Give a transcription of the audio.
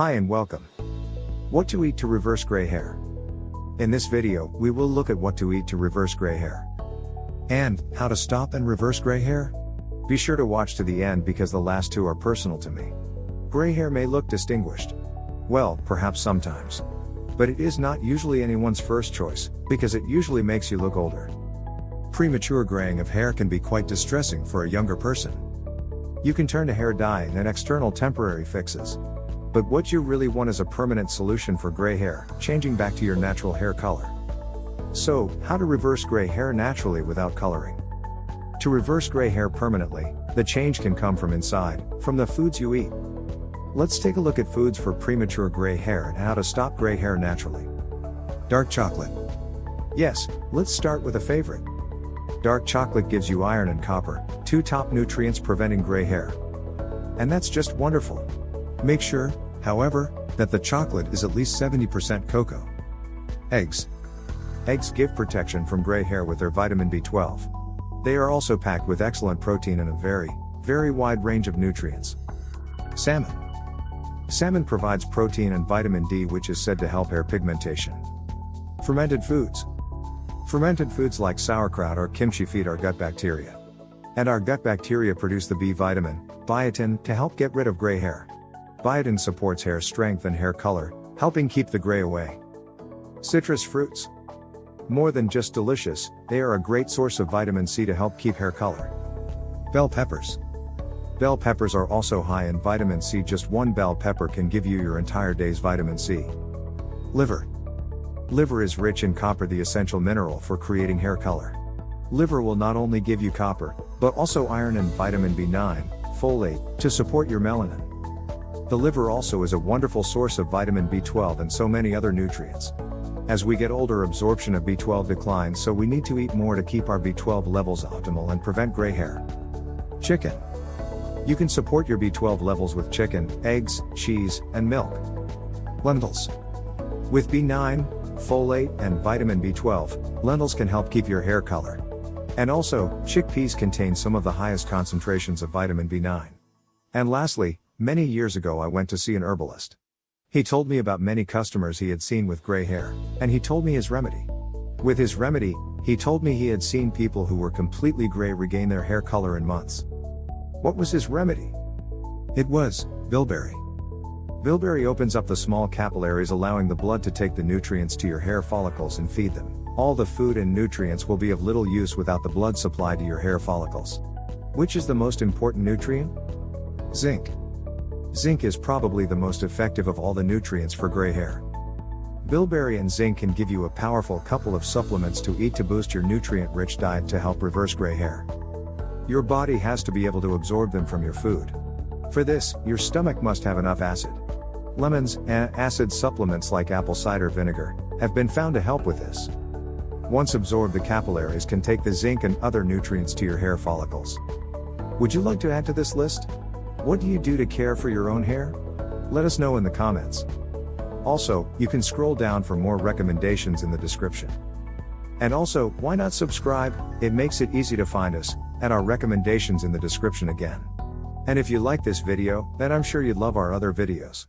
Hi and welcome. What to eat to reverse gray hair. In this video, we will look at what to eat to reverse gray hair. And, how to stop and reverse gray hair? Be sure to watch to the end because the last two are personal to me. Gray hair may look distinguished. Well, perhaps sometimes. But it is not usually anyone's first choice, because it usually makes you look older. Premature graying of hair can be quite distressing for a younger person. You can turn to hair dye and external temporary fixes. But what you really want is a permanent solution for gray hair, changing back to your natural hair color. So, how to reverse gray hair naturally without coloring? To reverse gray hair permanently, the change can come from inside, from the foods you eat. Let's take a look at foods for premature gray hair and how to stop gray hair naturally. Dark chocolate. Yes, let's start with a favorite. Dark chocolate gives you iron and copper, two top nutrients preventing gray hair. And that's just wonderful. Make sure, however, that the chocolate is at least 70% cocoa. Eggs. Eggs give protection from gray hair with their vitamin B12. They are also packed with excellent protein and a very wide range of nutrients. Salmon. Salmon provides protein and vitamin D, which is said to help hair pigmentation. Fermented foods. Fermented foods like sauerkraut or kimchi feed our gut bacteria. And our gut bacteria produce the B vitamin, biotin, to help get rid of gray hair. Biotin supports hair strength and hair color, helping keep the gray away. Citrus fruits. More than just delicious, they are a great source of vitamin C to help keep hair color. Bell peppers. Bell peppers are also high in vitamin C. Just one bell pepper can give you your entire day's vitamin C. Liver. Liver is rich in copper, the essential mineral for creating hair color. Liver will not only give you copper, but also iron and vitamin B9, folate, to support your melanin. The liver also is a wonderful source of vitamin B12 and so many other nutrients. As we get older, absorption of B12 declines, so we need to eat more to keep our B12 levels optimal and prevent gray hair. Chicken. You can support your B12 levels with chicken, eggs, cheese, and milk. Lentils. With B9, folate, and vitamin B12, lentils can help keep your hair color. And also, chickpeas contain some of the highest concentrations of vitamin B9. And lastly, many years ago I went to see an herbalist. He told me about many customers he had seen with gray hair, and he told me his remedy. With his remedy, he told me he had seen people who were completely gray regain their hair color in months. What was his remedy? It was bilberry. Bilberry opens up the small capillaries, allowing the blood to take the nutrients to your hair follicles and feed them. All the food and nutrients will be of little use without the blood supply to your hair follicles. Which is the most important nutrient? Zinc. Zinc is probably the most effective of all the nutrients for gray hair. Bilberry and zinc can give you a powerful couple of supplements to eat to boost your nutrient-rich diet to help reverse gray hair. Your body has to be able to absorb them from your food. For this, your stomach must have enough acid. Lemons and acid supplements like apple cider vinegar have been found to help with this. Once absorbed, the capillaries can take the zinc and other nutrients to your hair follicles. Would you like to add to this list? What do you do to care for your own hair? Let us know in the comments. Also, you can scroll down for more recommendations in the description. And also, why not subscribe? It makes it easy to find us, and our recommendations in the description again. And if you like this video, then I'm sure you'd love our other videos.